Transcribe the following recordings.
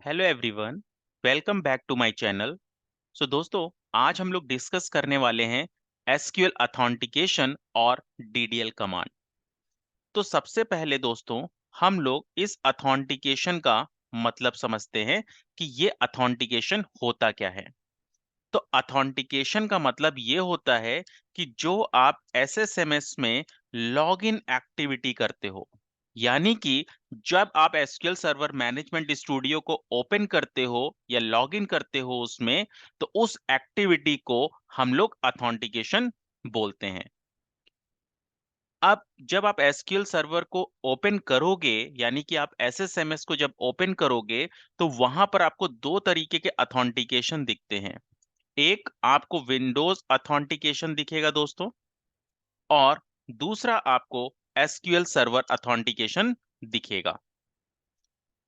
Hello everyone, welcome back to my channel. So दोस्तों, आज हम लोग डिस्कस करने वाले हैं एसक्यूएल अथेंटिकेशन और डीडीएल कमांड। तो सबसे पहले दोस्तों, हम लोग इस अथेंटिकेशन का मतलब समझते हैं कि ये अथेंटिकेशन होता क्या है। तो अथेंटिकेशन का मतलब ये होता है कि जो आप एसएसएमएस में लॉगिन एक्टिविटी करते हो, यानी कि जब आप एसक्यूएल सर्वर मैनेजमेंट स्टूडियो को ओपन करते हो या लॉगिन करते हो उसमें, तो उस एक्टिविटी को हम लोग अथेंटिकेशन बोलते हैं। अब जब आप एसक्यूएल सर्वर को ओपन करोगे, यानी कि आप एसएसएमएस को जब ओपन करोगे, तो वहां पर आपको दो तरीके के अथेंटिकेशन दिखते हैं। एक आपको विंडोज अथेंटिकेशन दिखेगा दोस्तों, और दूसरा आपको एसक्यूएल सर्वर अथेंटिकेशन दिखेगा।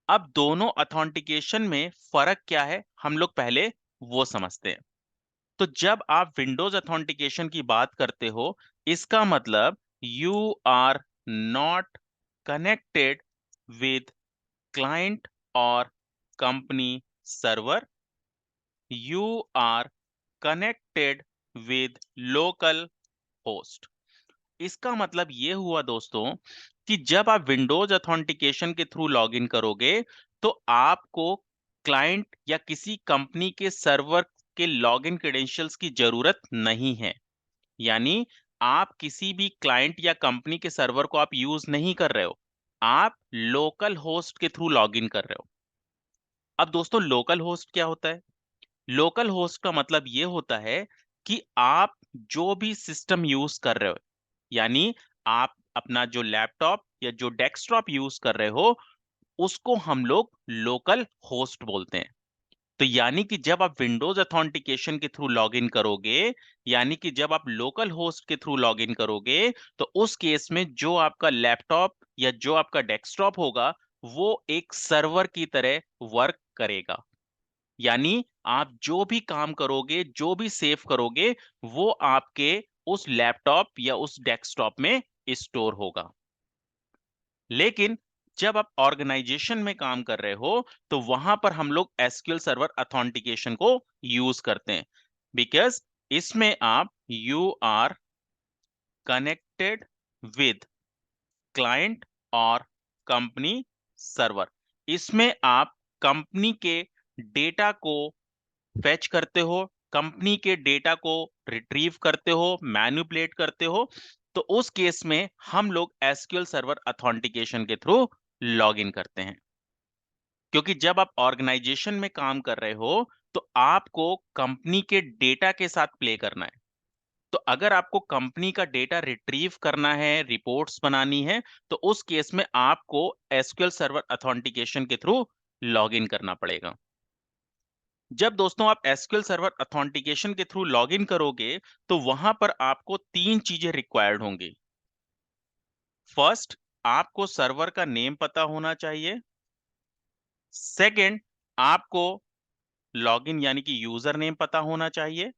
अब दोनों अथेंटिकेशन में फर्क क्या है, हम लोग पहले वो समझते हैं। तो जब आप विंडोज अथेंटिकेशन की बात करते हो, इसका मतलब you are not connected with client और company server, you are connected with local host. इसका मतलब ये हुआ दोस्तों कि जब आप विंडोज अथेंटिकेशन के थ्रू लॉगिन करोगे, तो आपको क्लाइंट या किसी कंपनी के सर्वर के लॉगिन क्रेडेंशियल्स की जरूरत नहीं है। यानी आप किसी भी क्लाइंट या कंपनी के सर्वर को आप यूज नहीं कर रहे हो, आप लोकल होस्ट के थ्रू लॉगिन कर रहे हो। अब दोस्तों, लोकल होस्ट क्या होता है? लोकल होस्ट का मतलब ये होता है कि आप जो भी सिस्टम यूज कर रहे हो, यानी आप अपना जो लैपटॉप या जो डेस्कटॉप यूज कर रहे हो, उसको हम लोग लोकल होस्ट बोलते हैं। तो यानी कि जब आप विंडोज अथेंटिकेशन के थ्रू लॉगिन करोगे, यानी कि जब आप लोकल होस्ट के थ्रू लॉगिन करोगे, तो उस केस में जो आपका लैपटॉप या जो आपका डेस्कटॉप होगा, वो एक सर्वर की तरह वर्क करेगा। यानी आप जो भी काम करोगे, जो भी सेव करोगे, वो आपके उस लैपटॉप या उस डेस्कटॉप में स्टोर होगा। लेकिन जब आप ऑर्गेनाइजेशन में काम कर रहे हो, तो वहां पर हम लोग एसक्यूएल सर्वर अथेंटिकेशन को यूज करते हैं, बिकॉज इसमें आप you are connected with client और कंपनी सर्वर। इसमें आप कंपनी के डेटा को फेच करते हो, कंपनी के डेटा को रिट्रीव करते हो, मैनिपुलेट करते हो। तो उस केस में हम लोग एसक्यूएल सर्वर अथेंटिकेशन के थ्रू लॉगिन करते हैं। क्योंकि जब आप ऑर्गेनाइजेशन में काम कर रहे हो, तो आपको कंपनी के डेटा के साथ प्ले करना है। तो अगर आपको कंपनी का डेटा रिट्रीव करना है, रिपोर्ट्स बनानी है, तो उस केस में आपको एसक्यूएल सर्वर अथेंटिकेशन के थ्रू लॉगिन करना पड़ेगा। जब दोस्तों आप एसक्यूएल सर्वर अथेंटिकेशन के थ्रू लॉगिन करोगे, तो वहां पर आपको तीन चीजें रिक्वायर्ड होंगी। फर्स्ट, आपको सर्वर का नेम पता होना चाहिए। सेकंड, आपको लॉगिन यानी कि यूजर नेम पता होना चाहिए।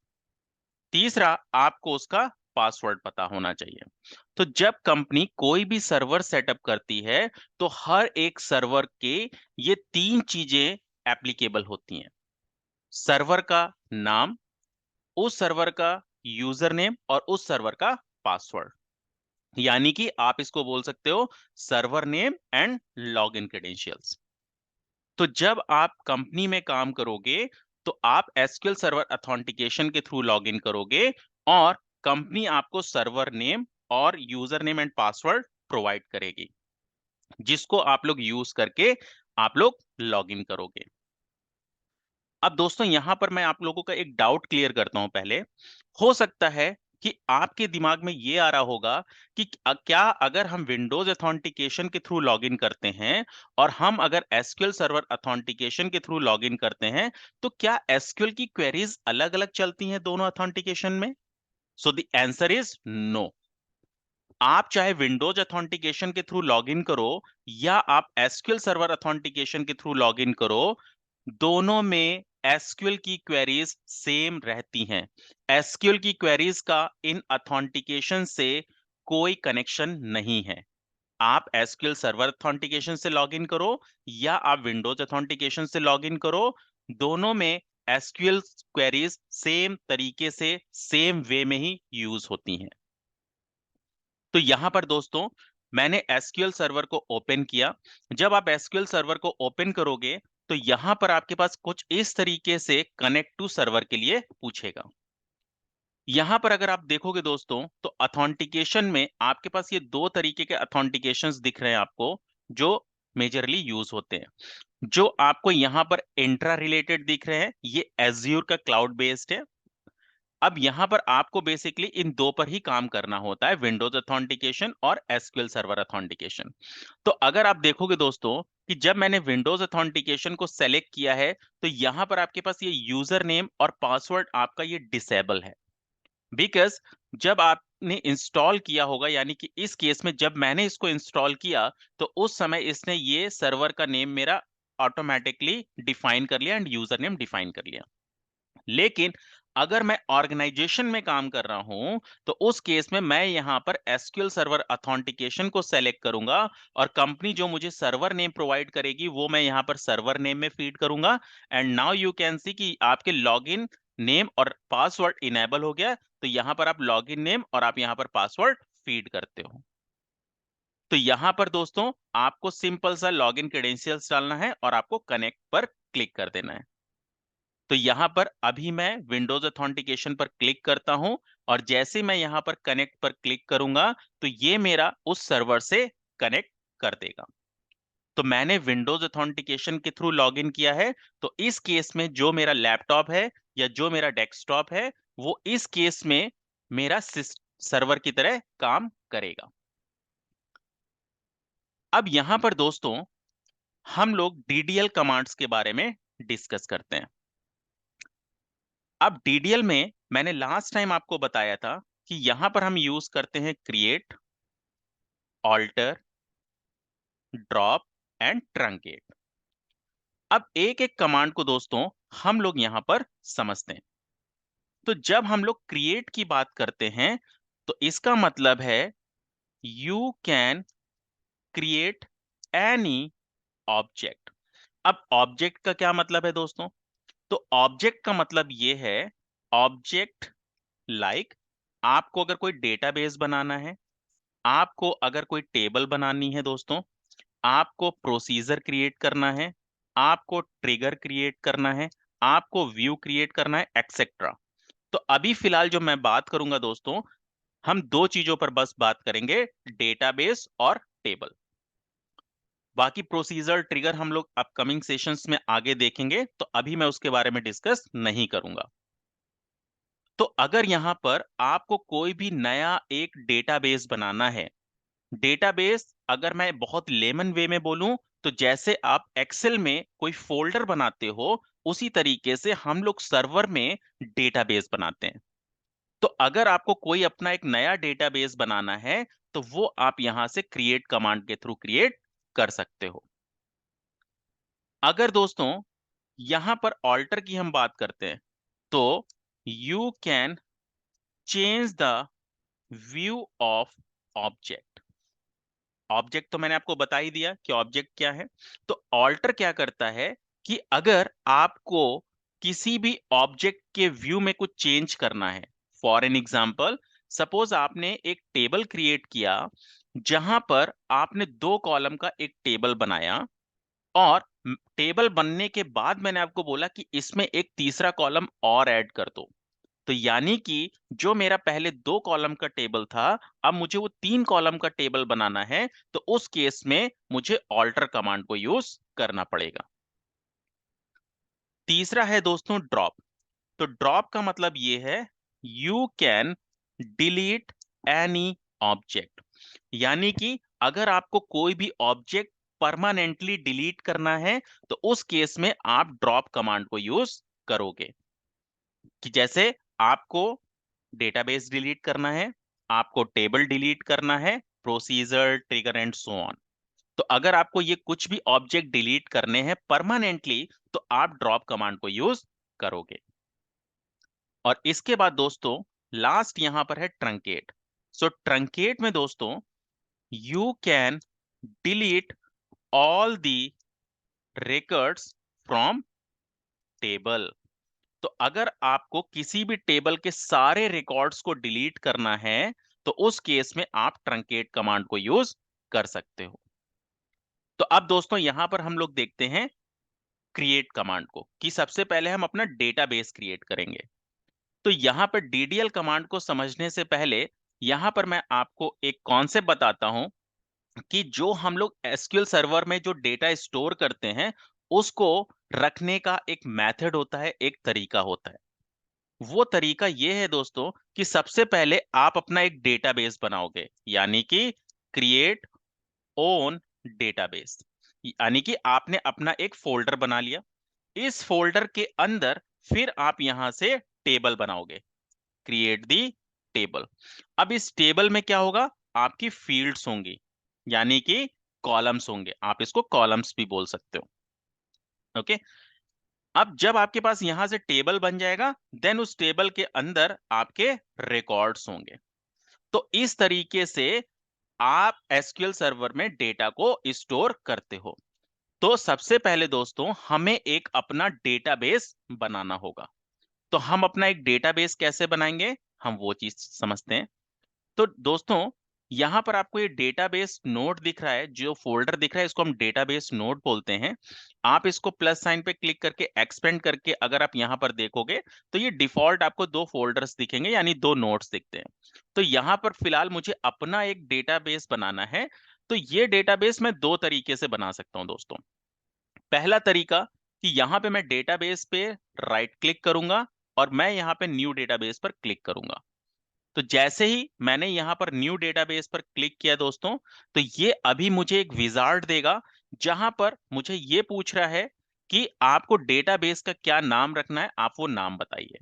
तीसरा, आपको उसका पासवर्ड पता होना चाहिए। तो जब कंपनी कोई भी सर्वर सेटअप करती है, तो हर एक सर्वर के ये तीन चीजें एप्लीकेबल होती हैं। सर्वर का नाम, उस सर्वर का यूजर नेम और उस सर्वर का पासवर्ड। यानी कि आप इसको बोल सकते हो server name and login credentials. तो जब आप कंपनी में काम करोगे, तो आप एसक्यूएल सर्वर अथेंटिकेशन के थ्रू लॉगिन करोगे, और कंपनी आपको सर्वर नेम और user name and password provide करेगी, जिसको आप लोग यूज करके आप लोग लॉगिन करोगे। अब दोस्तों, यहां पर मैं आप लोगों का एक डाउट क्लियर करता हूं पहले। हो सकता है कि आपके दिमाग में ये आ रहा होगा कि क्या अगर हम विंडोज अथेंटिकेशन के थ्रू लॉगिन करते हैं और हम अगर एसक्यूएल सर्वर अथेंटिकेशन के थ्रू लॉगिन करते हैं, तो क्या एसक्यूएल की क्वेरीज अलग अलग चलती हैं दोनों अथेंटिकेशन में? So the answer is no. आप चाहे विंडोज अथेंटिकेशन के थ्रू लॉगिन करो या आप एसक्यूएल सर्वर अथेंटिकेशन के थ्रू लॉगिन करो, दोनों में एसक्यूएल की क्वेरीज सेम रहती हैं। एसक्यूएल की क्वेरीज का इन अथेंटिकेशन से कोई कनेक्शन नहीं है। आप एसक्यूएल सर्वर ऑथेंटिकेशन से लॉगिन करो या आप विंडोज ऑथेंटिकेशन से लॉगिन करो, दोनों में एसक्यूएल क्वेरीज सेम तरीके से सेम वे में ही यूज होती हैं। तो यहां पर दोस्तों मैंने एसक्यूएल सर्वर को ओपन किया। जब आप एसक्यूएल सर्वर को ओपन करोगे तो यहां पर आपके पास कुछ इस तरीके से कनेक्ट टू सर्वर के लिए पूछेगा। यहां पर अगर आप देखोगे दोस्तों तो अथेंटिकेशन में आपके पास ये दो तरीके के अथेंटिकेशंस दिख रहे हैं आपको, जो मेजरली यूज होते हैं। जो आपको यहां पर इंट्रा रिलेटेड दिख रहे हैं ये एज्यूर का क्लाउड बेस्ड है। अब यहां पर आपको बेसिकली इन दो पर ही काम करना होता है, विंडोज अथेंटिकेशन और एसक्यूएल सर्वर अथेंटिकेशन। तो अगर आप देखोगे दोस्तों कि जब मैंने विंडोज अथेंटिकेशन को सेलेक्ट किया है तो यहां पर आपके पास ये यूजर नेम और पासवर्ड आपका ये डिसेबल है। बिकॉज जब आपने इंस्टॉल किया होगा, यानी कि इस केस में जब मैंने इसको इंस्टॉल किया तो उस समय इसने ये सर्वर का नेम मेरा ऑटोमेटिकली डिफाइन कर लिया एंड यूजर नेम डिफाइन कर लिया। लेकिन अगर मैं ऑर्गेनाइजेशन में काम कर रहा हूं तो उस केस में मैं यहां पर एसक्यूएल सर्वर अथेंटिकेशन को सेलेक्ट करूंगा और कंपनी जो मुझे सर्वर नेम प्रोवाइड करेगी वो मैं यहां पर सर्वर नेम में फीड करूंगा। And now you can see कि आपके लॉगिन नेम और पासवर्ड इनेबल हो गया। तो यहां पर आप लॉगिन नेम और आप यहां पर पासवर्ड फीड करते हो। तो यहां पर दोस्तों आपको सिंपल सा लॉगिन क्रेडेंशियल्स डालना है और आपको कनेक्ट पर क्लिक कर देना है। तो यहां पर अभी मैं विंडोज ऑथेंटिकेशन पर क्लिक करता हूं और जैसे मैं यहां पर कनेक्ट पर क्लिक करूंगा तो ये मेरा उस सर्वर से कनेक्ट कर देगा। तो मैंने विंडोज ऑथेंटिकेशन के थ्रू लॉगिन किया है, तो इस केस में जो मेरा लैपटॉप है या जो मेरा डेस्कटॉप है वो इस केस में मेरा सर्वर की तरह काम करेगा। अब यहां पर दोस्तों हम लोग डीडीएल कमांड्स के बारे में डिस्कस करते हैं। अब डीडीएल में मैंने लास्ट टाइम आपको बताया था कि यहां पर हम यूज करते हैं create, alter, drop and truncate. अब एक एक कमांड को दोस्तों हम लोग यहां पर समझते हैं। तो जब हम लोग क्रिएट की बात करते हैं तो इसका मतलब है you can create any object. अब ऑब्जेक्ट का क्या मतलब है दोस्तों? तो ऑब्जेक्ट का मतलब ये है, ऑब्जेक्ट लाइक आपको अगर कोई डेटाबेस बनाना है, आपको अगर कोई टेबल बनानी है दोस्तों, आपको प्रोसीजर क्रिएट करना है, आपको ट्रिगर क्रिएट करना है, आपको व्यू क्रिएट करना है, एक्सेट्रा। तो अभी फिलहाल जो मैं बात करूंगा दोस्तों, हम दो चीजों पर बस बात करेंगे, डेटाबेस और टेबल। बाकी प्रोसीजर ट्रिगर हम लोग अपकमिंग सेशंस में आगे देखेंगे, तो अभी मैं उसके बारे में डिस्कस नहीं करूंगा। तो अगर यहां पर आपको कोई भी नया एक डेटाबेस बनाना है, डेटाबेस अगर मैं बहुत लेमन वे में बोलूं तो जैसे आप एक्सेल में कोई फोल्डर बनाते हो उसी तरीके से हम लोग सर्वर में डेटाबेस बनाते हैं। तो अगर आपको कोई अपना एक नया डेटाबेस बनाना है तो वो आप यहां से क्रिएट कमांड के थ्रू क्रिएट कर सकते हो। अगर दोस्तों यहां पर ऑल्टर की हम बात करते हैं तो you can change the view of object. Object तो मैंने आपको बता ही दिया कि ऑब्जेक्ट क्या है। तो ऑल्टर क्या करता है कि अगर आपको किसी भी ऑब्जेक्ट के व्यू में कुछ चेंज करना है, फॉर एन एग्जांपल सपोज आपने एक टेबल क्रिएट किया जहां पर आपने दो कॉलम का एक टेबल बनाया और टेबल बनने के बाद मैंने आपको बोला कि इसमें एक तीसरा कॉलम और ऐड कर दो। तो यानी कि जो मेरा पहले दो कॉलम का टेबल था, अब मुझे वो तीन कॉलम का टेबल बनाना है, तो उस केस में मुझे ऑल्टर कमांड को यूज करना पड़ेगा। तीसरा है दोस्तों ड्रॉप। तो ड्रॉप का मतलब ये है you can delete any object. यानी कि अगर आपको कोई भी ऑब्जेक्ट परमानेंटली डिलीट करना है तो उस केस में आप ड्रॉप कमांड को यूज करोगे। कि जैसे आपको डेटाबेस डिलीट करना है, आपको टेबल डिलीट करना है, procedure trigger and so on. तो अगर आपको ये कुछ भी ऑब्जेक्ट डिलीट करने हैं परमानेंटली तो आप ड्रॉप कमांड को यूज करोगे। और इसके बाद दोस्तों लास्ट यहां पर है ट्रंकेट। सो ट्रंकेट में दोस्तों you can delete all the records from table. तो अगर आपको किसी भी टेबल के सारे रिकॉर्ड्स को डिलीट करना है तो उस केस में आप ट्रंकेट कमांड को यूज कर सकते हो। तो अब दोस्तों यहां पर हम लोग देखते हैं क्रिएट कमांड को, कि सबसे पहले हम अपना डेटाबेस क्रिएट करेंगे। तो यहां पर डीडीएल कमांड को समझने से पहले यहां पर मैं आपको एक कॉन्सेप्ट बताता हूं कि जो हम लोग एसक्यूएल सर्वर में जो डेटा स्टोर करते हैं उसको रखने का एक मेथड होता है, एक तरीका होता है। वो तरीका ये है दोस्तों कि सबसे पहले आप अपना एक डेटाबेस बनाओगे, यानी कि क्रिएट ओन डेटाबेस। यानी कि आपने अपना एक फोल्डर बना लिया, इस फोल्डर के अंदर फिर आप यहां से टेबल बनाओगे, क्रिएट दी टेबल। अब इस टेबल में क्या होगा, आपकी फील्ड्स होंगी, यानी कि कॉलम्स होंगे, आप इसको कॉलम्स भी बोल सकते हो। ओके, अब जब आपके पास यहां से टेबल बन जाएगा देन उस टेबल के अंदर आपके रिकॉर्ड्स होंगे। तो इस तरीके से आप एसक्यूएल सर्वर में डेटा को स्टोर करते हो। तो सबसे पहले दोस्तों हमें एक अपना डेटाबेस बनाना होगा। तो हम अपना एक डेटाबेस कैसे बनाएंगे, हम वो चीज समझते हैं। तो दोस्तों यहां पर आपको ये डेटाबेस नोड दिख रहा है, जो फोल्डर दिख रहा है इसको हम डेटाबेस नोड बोलते हैं। आप इसको प्लस साइन पे क्लिक करके एक्सपेंड करके अगर आप यहां पर देखोगे तो ये डिफॉल्ट आपको दो फोल्डर्स दिखेंगे, यानी दो नोड्स दिखते हैं। तो यहां पर फिलहाल मुझे अपना एक डेटाबेस बनाना है। तो ये डेटाबेस मैं दो तरीके से बना सकता हूं दोस्तों। पहला तरीका कि यहां पे मैं डेटाबेस पे राइट क्लिक करूंगा और मैं यहां पे न्यू डेटाबेस पर क्लिक करूंगा। तो जैसे ही मैंने यहां पर न्यू डेटाबेस पर क्लिक किया दोस्तों, तो ये अभी मुझे एक विजार्ड देगा जहां पर मुझे ये पूछ रहा है कि आपको डेटाबेस का क्या नाम रखना है, आप वो नाम बताइए।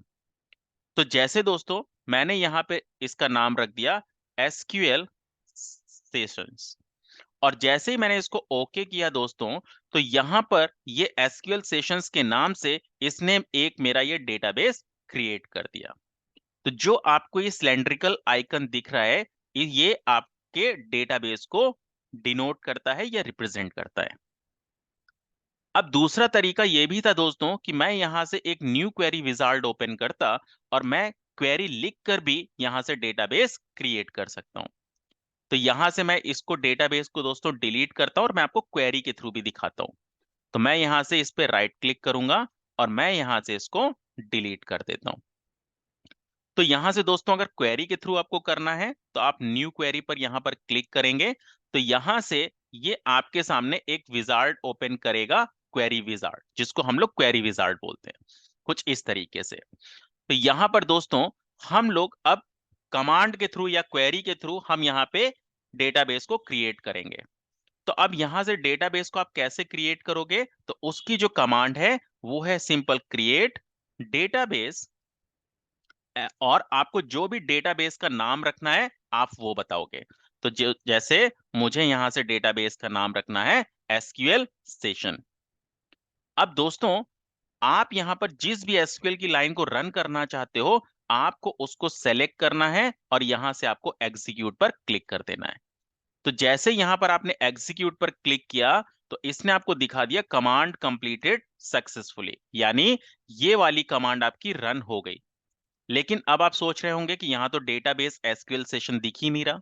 तो जैसे दोस्तों मैंने यहां पे इसका नाम रख दिया एसक्यूएल सेशंस, और जैसे ही मैंने इसको ओके किया दोस्तों, तो यहां पर ये एसक्यूएल सेशंस के नाम से इसने एक मेरा ये डेटाबेस क्रिएट कर दिया। तो जो आपको ये सिलेंड्रिकल आइकन दिख रहा है ये आपके डेटाबेस को डिनोट करता है या रिप्रेजेंट करता है। अब दूसरा तरीका ये भी था दोस्तों कि मैं यहां से एक न्यू क्वेरी विजार्ड ओपन करता और मैं क्वेरी लिख कर भी यहां से डेटाबेस क्रिएट कर सकता हूं। तो यहां से मैं इसको डेटाबेस को दोस्तों डिलीट करता हूं और मैं आपको क्वेरी के थ्रू भी दिखाता हूं। तो मैं यहां से इस पे राइट क्लिक करूंगा और मैं यहां से इसको डिलीट कर देता हूं। तो यहां से दोस्तों अगर क्वेरी के थ्रू आपको करना है तो आप न्यू क्वेरी पर यहां पर क्लिक करेंगे, तो यहां से ये आपके सामने एक विजार्ड ओपन करेगा, क्वेरी विजार्ड, जिसको हम लोग क्वेरी विजार्ड बोलते हैं, कुछ इस तरीके से। तो यहां पर दोस्तों हम लोग अब कमांड के थ्रू या क्वेरी के थ्रू हम यहाँ पे डेटाबेस को क्रिएट करेंगे। तो अब यहां से डेटाबेस को आप कैसे क्रिएट करोगे, तो उसकी जो कमांड है वो है सिंपल क्रिएट डेटाबेस, और आपको जो भी डेटाबेस का नाम रखना है आप वो बताओगे। तो जो जैसे मुझे यहां से डेटाबेस का नाम रखना है एसक्यूएल सेशन। अब दोस्तों आप यहां पर जिस भी एसक्यूएल की लाइन को रन करना चाहते हो आपको उसको सेलेक्ट करना है और यहां से आपको एग्जीक्यूट पर क्लिक कर देना है। तो जैसे यहां पर आपने एग्जीक्यूट पर क्लिक किया तो इसने आपको दिखा दिया कमांड कंप्लीटेड सक्सेसफुली, यानी ये वाली कमांड आपकी रन हो गई। लेकिन अब आप सोच रहे होंगे कि यहाँ तो डेटाबेस एसक्यूएल सेशन दिख ही नहीं रहा।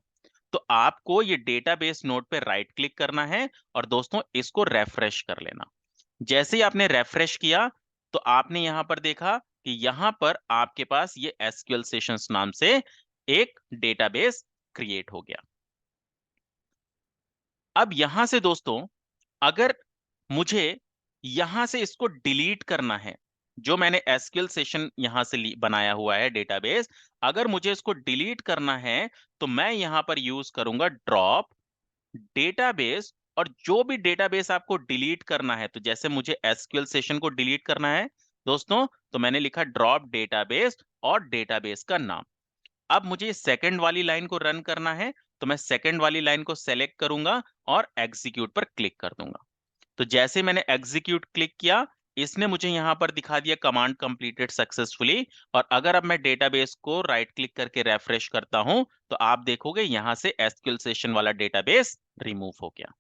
तो आपको ये डेटाबेस नोड पे राइट क्लिक करना है और दोस्तों इसको रेफ्रेश कर लेना। जैसे ही आपने रेफ्रेश किया तो आपने यहां पर देखा कि यहां पर आपके पास ये एसक्यूएल सेशंस नाम से एक डेटाबेस क्रिएट हो गया। अब यहां से दोस्तों अगर मुझे यहां से इसको डिलीट करना है, जो मैंने एसक्यूएल सेशन यहां से बनाया हुआ है डेटाबेस, अगर मुझे इसको डिलीट करना है तो मैं यहां पर यूज करूंगा ड्रॉप डेटाबेस। और जो भी डेटाबेस आपको डिलीट करना है, तो जैसे मुझे एसक्यूएल सेशन को डिलीट करना है दोस्तों, तो मैंने लिखा ड्रॉप डेटाबेस और डेटाबेस का नाम। अब मुझे सेकंड वाली लाइन को रन करना है, तो मैं सेकंड वाली लाइन को सेलेक्ट करूंगा और एग्जीक्यूट पर क्लिक कर दूंगा। तो जैसे मैंने एग्जीक्यूट क्लिक किया इसने मुझे यहां पर दिखा दिया कमांड कंप्लीटेड सक्सेसफुली। और अगर अब मैं डेटाबेस को राइट क्लिक करके रेफ्रेश करता हूं तो आप देखोगे यहां से एसक्यूएल सेशन वाला डेटाबेस रिमूव हो गया।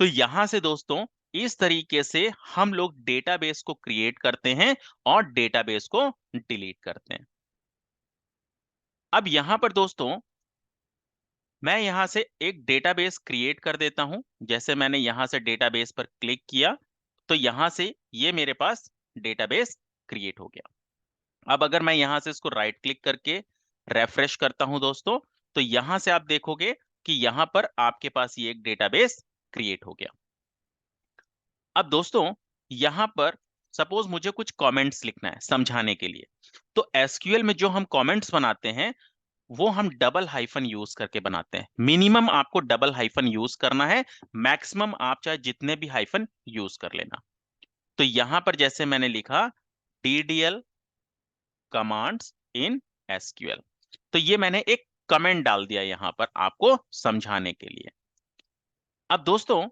तो यहां से दोस्तों इस तरीके से हम लोग डेटाबेस को क्रिएट करते हैं और डेटाबेस को डिलीट करते हैं। अब यहां पर दोस्तों मैं यहां से एक डेटाबेस क्रिएट कर देता हूं। जैसे मैंने यहां से डेटाबेस पर क्लिक किया तो यहां से ये मेरे पास डेटाबेस क्रिएट हो गया। अब अगर मैं यहां से इसको राइट क्लिक करके रेफ्रेश करता हूं दोस्तों, तो यहां से आप देखोगे कि यहां पर आपके पास ये एक डेटाबेस क्रिएट हो गया। अब दोस्तों यहां पर सपोज मुझे कुछ कमेंट्स लिखना है समझाने के लिए, तो एसक्यूएल में जो हम कमेंट्स बनाते हैं वो हम डबल हाइफन यूज करके बनाते हैं। मिनिमम आपको डबल हाइफन यूज करना है, मैक्सिमम आप चाहे जितने भी हाइफन यूज कर लेना। तो यहां पर जैसे मैंने लिखा DDL कमांड्स इन एसक्यूएल, तो ये मैंने एक कमेंट डाल दिया यहां पर आपको समझाने के लिए। अब दोस्तों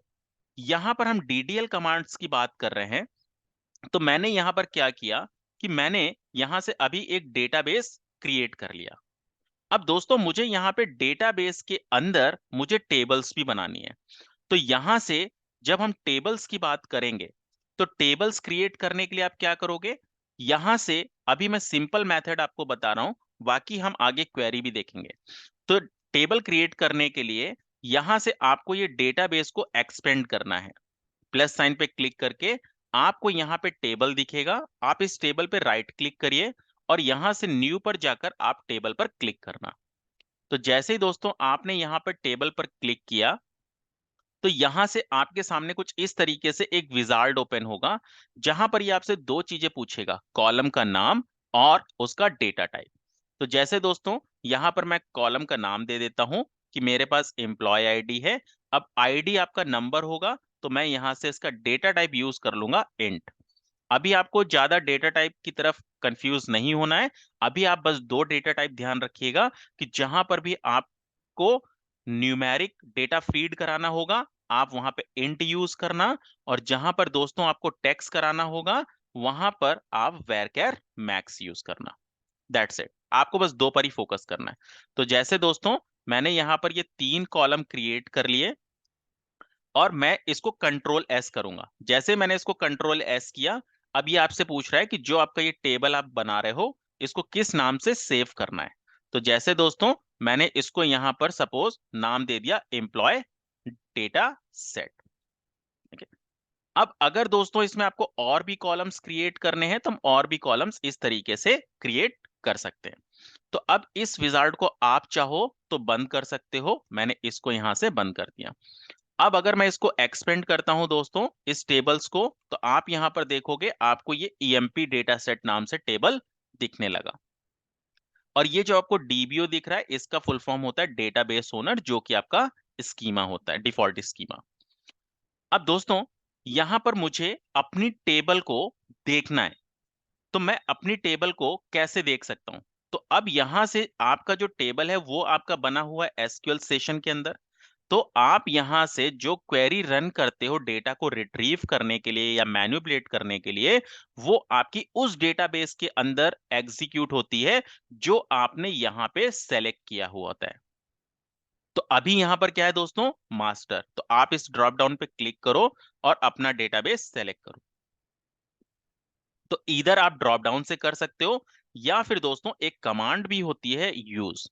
यहां पर हम DDL कमांड्स की बात कर रहे हैं, तो मैंने यहां पर क्या किया कि मैंने यहां से अभी एक डेटाबेस क्रिएट कर लिया। अब दोस्तों मुझे यहाँ पे डेटाबेस के अंदर मुझे टेबल्स भी बनानी है। तो यहां से जब हम टेबल्स की बात करेंगे तो टेबल्स क्रिएट करने के लिए आप क्या करोगे, यहां से अभी मैं सिंपल मेथड आपको बता रहा हूं, बाकी हम आगे क्वेरी भी देखेंगे। तो टेबल क्रिएट करने के लिए यहां से आपको ये डेटाबेस को एक्सपेंड करना है। प्लस साइन पे क्लिक करके आपको यहाँ पे टेबल दिखेगा, आप इस टेबल पे राइट क्लिक करिए और यहां से न्यू पर जाकर आप टेबल पर क्लिक करना। तो जैसे ही दोस्तों आपने यहाँ पर टेबल पर क्लिक किया तो यहां से आपके सामने कुछ इस तरीके से एक विजार्ड ओपन होगा, जहां पर ये आपसे दो चीजें पूछेगा, कॉलम का नाम और उसका डेटा टाइप। तो जैसे दोस्तों यहां पर मैं कॉलम का नाम दे देता हूं कि मेरे पास एम्प्लॉय आईडी है। अब आईडी आपका नंबर होगा, तो मैं यहां से इसका डेटा टाइप यूज कर लूंगा इंट। अभी आपको ज्यादा डेटा टाइप की तरफ कंफ्यूज नहीं होना है। अभी आप बस दो डेटा टाइप ध्यान रखिएगा कि जहां पर भी आपको न्यूमेरिक डेटा फीड कराना होगा आप वहां पे इंट यूज करना, और जहां पर दोस्तों आपको टेक्स्ट कराना होगा वहां पर आप वैरचर मैक्स यूज करना। दैट्स इट, आपको बस दो पर ही फोकस करना है। तो जैसे दोस्तों मैंने यहां पर ये तीन कॉलम क्रिएट कर लिए और मैं इसको कंट्रोल एस करूंगा। जैसे मैंने इसको कंट्रोल एस किया, अब ये आपसे पूछ रहा है कि जो आपका ये टेबल आप बना रहे हो इसको किस नाम से सेव करना है। तो जैसे दोस्तों मैंने इसको यहां पर सपोज नाम दे दिया एम्प्लॉय डेटा सेट। ठीक है। अब अगर दोस्तों इसमें आपको और भी कॉलम्स क्रिएट करने हैं तो हम और भी कॉलम्स इस तरीके से क्रिएट कर सकते हैं। तो अब इस विजार्ड को आप चाहो तो बंद कर सकते हो, मैंने इसको यहां से बंद कर दिया। अब अगर मैं इसको एक्सपेंड करता हूं दोस्तों इस टेबल्स को, तो आप यहां पर देखोगे आपको ये EMP डेटा सेट नाम से टेबल दिखने लगा। और ये जो आपको DBO दिख रहा है इसका फुल फॉर्म होता है डेटाबेस ओनर, जो कि आपका स्कीमा होता है, डिफॉल्ट स्कीमा। अब दोस्तों यहां पर मुझे अपनी टेबल को देखना है, तो मैं अपनी टेबल को कैसे देख सकता हूं। तो अब यहां से आपका जो टेबल है वो आपका बना हुआ है एसक्यूएल सेशन के अंदर। तो आप यहां से जो क्वेरी रन करते हो डेटा को रिट्रीव करने के लिए या मैनिपुलेट करने के लिए, वो आपकी उस डेटाबेस के अंदर एग्जीक्यूट होती है जो आपने यहां पे सेलेक्ट किया हुआ होता है। तो अभी यहां पर क्या है दोस्तों, मास्टर। तो आप इस ड्रॉप डाउन पे क्लिक करो और अपना डेटाबेस सेलेक्ट करो। तो इधर आप ड्रॉप डाउन से कर सकते हो, या फिर दोस्तों एक कमांड भी होती है यूज।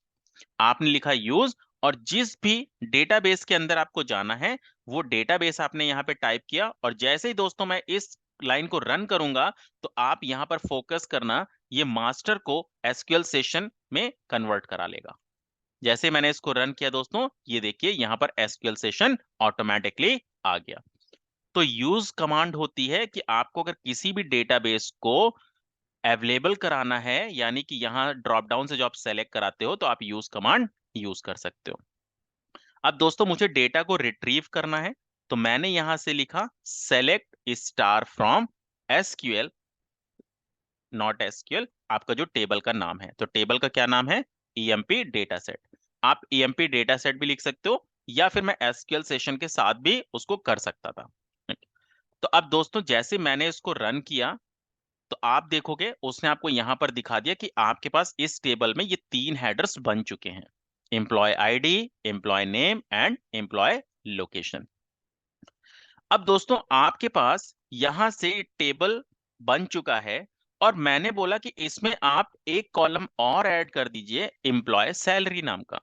आपने लिखा यूज और जिस भी डेटाबेस के अंदर आपको जाना है वो डेटाबेस आपने यहाँ पे टाइप किया, और जैसे ही दोस्तों मैं इस लाइन को रन करूंगा तो आप यहाँ पर फोकस करना, ये मास्टर को एसक्यूएल सेशन में कन्वर्ट करा लेगा। जैसे मैंने इसको रन किया दोस्तों, ये देखिए यहाँ पर एसक्यूएल सेशन ऑटोमेटिकली आ गया। तो यूज कमांड होती है कि आपको अगर किसी भी डेटाबेस को अवेलेबल कराना है, यानी कि यहाँ ड्रॉप डाउन से जो आप सेलेक्ट कराते हो तो आप यूज कमांड यूज कर सकते हो। अब दोस्तों मुझे डेटा को रिट्रीव करना है, तो मैंने यहां से लिखा select star from SQL not SQL, आपका जो टेबल का नाम है। तो टेबल का क्या नाम है, EMP डेटा सेट। आप EMP डेटा सेट भी लिख सकते हो, या फिर मैं एसक्यूएल सेशन के साथ भी उसको कर सकता था। तो अब दोस्तों जैसे मैंने इसको रन किया तो आप देखोगे उसने आपको यहां पर दिखा दिया कि आपके पास इस टेबल में ये तीन हेडर्स बन चुके हैं, employee ID, employee name and employee location. अब दोस्तों आपके पास यहां से टेबल बन चुका है और मैंने बोला कि इसमें आप एक कॉलम और ऐड कर दीजिए एम्प्लॉय सैलरी नाम का।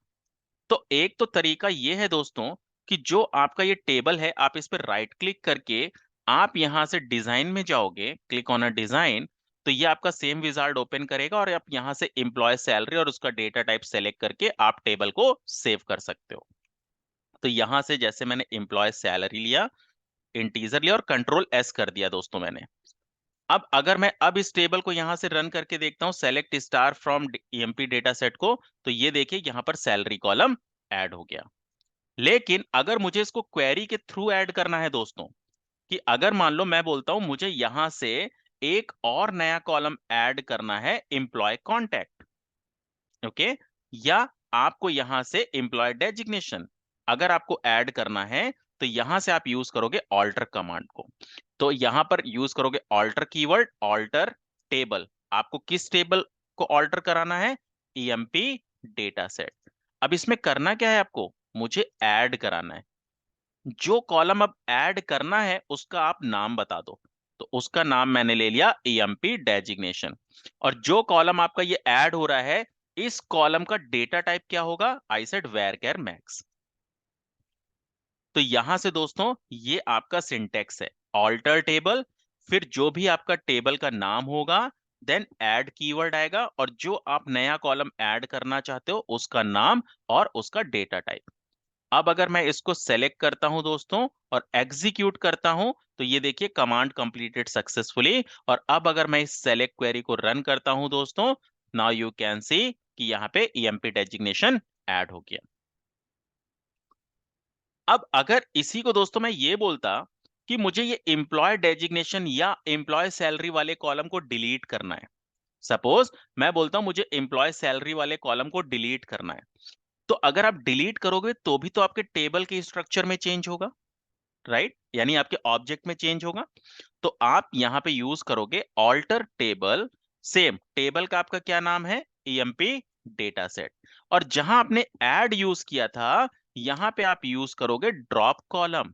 तो एक तो तरीका ये है दोस्तों कि जो आपका ये टेबल है आप इस पर राइट क्लिक करके आप यहां से डिजाइन में जाओगे, क्लिक ऑन अ डिजाइन, तो ये आपका सेम विजार्ड ओपन करेगा और आप यहां से एम्प्लॉय सैलरी और उसका डेटा टाइप सेलेक्ट करके आप टेबल को सेव कर सकते हो। तो यहां से जैसे मैंने एम्प्लॉय सैलरी लिया, इंटीजर लिया और कंट्रोल एस कर दिया दोस्तों मैंने। अब अगर मैं अब इस टेबल को यहां से रन करके देखता हूँ, select star from EMP data set को, तो ये देखिए यहां पर सैलरी कॉलम ऐड हो गया। लेकिन अगर मुझे इसको क्वेरी के थ्रू ऐड करना है दोस्तों, कि अगर मान लो मैं बोलता हूं मुझे यहां से एक और नया कॉलम ऐड करना है एम्प्लॉय कॉन्टैक्ट, ओके, या आपको यहां से एम्प्लॉय डेजिग्नेशन अगर आपको ऐड करना है, तो यहां से आप यूज करोगे ऑल्टर कमांड को। तो यहां पर यूज करोगे ऑल्टर कीवर्ड, ऑल्टर टेबल। आपको किस टेबल को ऑल्टर कराना है? EMP data set. अब इसमें करना क्या है आपको? मुझे ऐड कराना है। जो कॉलम अब ऐड करना है उसका आप नाम बता दो। तो उसका नाम मैंने ले लिया ईएमपी डेजिग्नेशन। और जो कॉलम आपका ये ऐड हो रहा है, इस कॉलम का डेटा टाइप क्या होगा? I said varchar max. तो यहां से दोस्तों ये आपका सिंटेक्स है, ऑल्टर टेबल, फिर जो भी आपका टेबल का नाम होगा, देन ऐड कीवर्ड आएगा और जो आप नया कॉलम ऐड करना चाहते हो उसका नाम और उसका डेटा टाइप। अब अगर मैं इसको सेलेक्ट करता हूं दोस्तों और एग्जीक्यूट करता हूं, तो ये देखिए कमांड कंप्लीटेड सक्सेसफुली। और अब अगर मैं इस सेलेक्ट क्वेरी को रन करता हूं दोस्तों, नाउ यू कैन सी कि यहाँ पे ईएमपी डेजिग्नेशन ऐड हो गया। अब अगर इसी को दोस्तों मैं ये बोलता कि मुझे ये एम्प्लॉय डेजिग्नेशन या एम्प्लॉय सैलरी वाले कॉलम को डिलीट करना है, सपोज मैं बोलता हूं मुझे एम्प्लॉय सैलरी वाले कॉलम को डिलीट करना है, तो अगर आप डिलीट करोगे तो भी तो आपके टेबल के स्ट्रक्चर में चेंज होगा, राइट? यानी आपके ऑब्जेक्ट में चेंज होगा। तो आप यहां पे यूज करोगे ऑल्टर टेबल, सेम टेबल का आपका क्या नाम है? EMP data set. और जहां आपने ऐड यूज किया था, यहां पे आप यूज करोगे ड्रॉप कॉलम।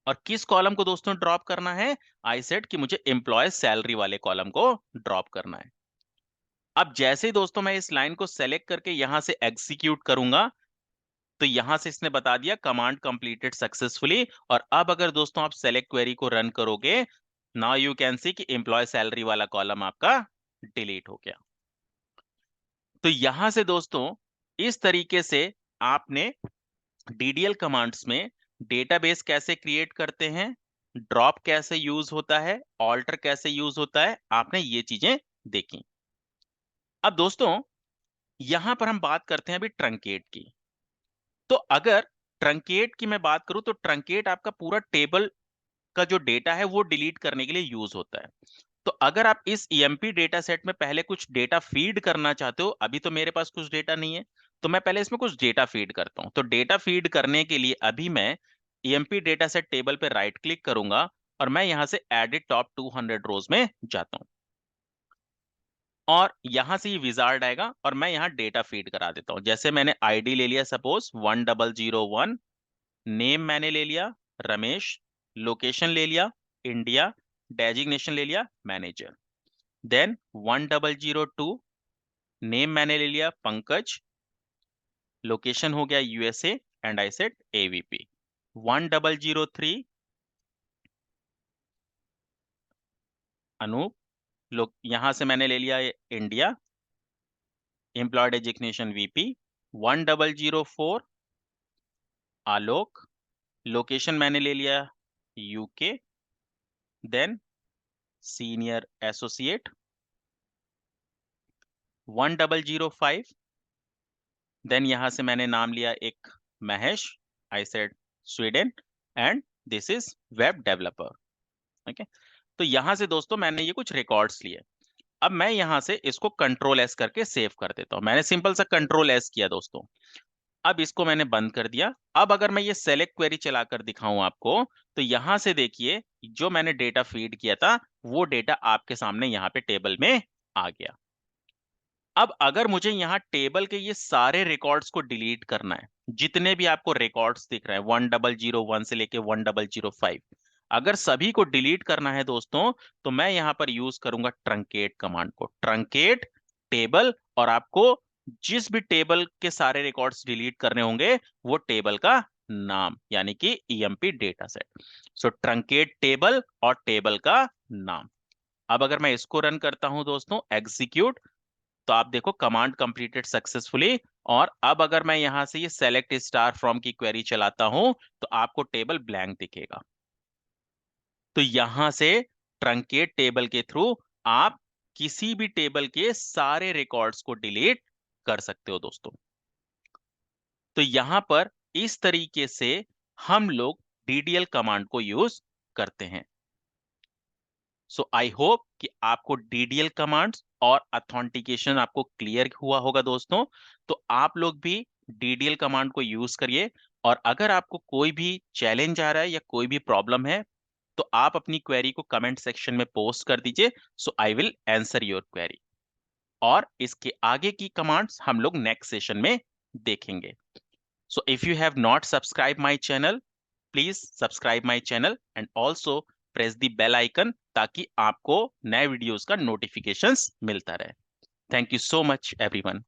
और किस कॉलम को दोस्तों ड्रॉप करना है? आई सेड कि मुझे एम्प्लॉय सैलरी वाले कॉलम को ड्रॉप करना है। अब जैसे ही दोस्तों मैं इस लाइन को सेलेक्ट करके यहां से एग्जीक्यूट करूंगा, तो यहां से इसने बता दिया कमांड कंप्लीटेड सक्सेसफुली। और अब अगर दोस्तों आप सेलेक्ट क्वेरी को रन करोगे, नाउ यू कैन सी कि एम्प्लॉय सैलरी वाला कॉलम आपका डिलीट हो गया। तो यहां से दोस्तों इस तरीके से आपने डीडीएल कमांड्स में डेटाबेस कैसे क्रिएट करते हैं, ड्रॉप कैसे यूज होता है, ऑल्टर कैसे यूज होता है, आपने ये चीजें देखी। अब दोस्तों यहां पर हम बात करते हैं अभी ट्रंकेट की। तो अगर ट्रंकेट की मैं बात करूं, तो ट्रंकेट आपका पूरा टेबल का जो डेटा है वो डिलीट करने के लिए यूज होता है। तो अगर आप इस ईएमपी डेटा सेट में पहले कुछ डेटा फीड करना चाहते हो, अभी तो मेरे पास कुछ डेटा नहीं है, तो मैं पहले इसमें कुछ डेटा फीड करता हूं। तो डेटा फीड करने के लिए अभी मैं ईएमपी डेटा सेट टेबल पे राइट क्लिक करूंगा और मैं यहां से एडिट टॉप 200 रोज में जाता हूं। और यहां से ये विजार्ड आएगा और मैं यहाँ डेटा फीड करा देता हूं। जैसे मैंने आईडी ले लिया सपोज 1001, नेम मैंने ले लिया रमेश, लोकेशन ले लिया इंडिया, डेजिग्नेशन ले लिया मैनेजर। देन 1002, नेम मैंने ले लिया पंकज, लोकेशन हो गया USA and I set AVP. 1003 Anup, लोग यहां से मैंने ले लिया India, employee designation VP. 1004 Alok, location मैंने ले लिया UK, then senior associate. 1005, then यहां से मैंने नाम लिया एक Mahesh, I said Sweden, and this is web developer. Okay, तो यहां से दोस्तों मैंने ये कुछ रिकॉर्ड्स लिए। अब मैं यहां से इसको कंट्रोल एस करके सेव कर देता हूं। मैंने सिंपल सा कंट्रोल एस किया दोस्तों। अब इसको मैंने बंद कर दिया। अब अगर मैं ये सेलेक्ट क्वेरी चलाकर दिखाऊं आपको, तो यहां से देखिए जो मैंने डेटा फीड किया था वो डेटा आपके सामने यहाँ पे टेबल में आ गया। अब अगर मुझे यहाँ टेबल के ये सारे रिकॉर्ड्स को डिलीट करना है, जितने भी आपको रिकॉर्ड्स दिख रहे हैं 1001 से लेके 1005, अगर सभी को डिलीट करना है दोस्तों, तो मैं यहाँ पर यूज करूंगा ट्रंकेट कमांड को। ट्रंकेट टेबल, और आपको जिस भी टेबल के सारे रिकॉर्ड्स डिलीट करने होंगे वो टेबल का नाम, यानी कि ईएमपी डेटा सेट। सो ट्रंकेट टेबल और टेबल का नाम। अब अगर मैं इसको रन करता हूं दोस्तों, एग्जीक्यूट, तो आप देखो कमांड कंप्लीटेड सक्सेसफुली। और अब अगर मैं यहां से ये सेलेक्ट स्टार फ्रॉम की क्वेरी चलाता हूं, तो आपको टेबल ब्लैंक दिखेगा। तो यहां से ट्रंकेट टेबल के थ्रू आप किसी भी टेबल के सारे रिकॉर्ड्स को डिलीट कर सकते हो दोस्तों। तो यहां पर इस तरीके से हम लोग डीडीएल कमांड को यूज करते हैं। सो आई होप कि आपको डीडीएल कमांड्स और अथेंटिकेशन आपको क्लियर हुआ होगा दोस्तों। तो आप लोग भी डीडीएल कमांड को यूज करिए, और अगर आपको कोई भी चैलेंज आ रहा है या कोई भी प्रॉब्लम है, तो आप अपनी क्वेरी को कमेंट सेक्शन में पोस्ट कर दीजिए। So I will answer your query, और इसके आगे की कमांड्स हम लोग नेक्स्ट सेशन में देखेंगे। So if you have not subscribed my channel, please subscribe my channel and also press the bell icon, ताकि आपको नए वीडियोस का नोटिफिकेशंस मिलता रहे। Thank you so much everyone.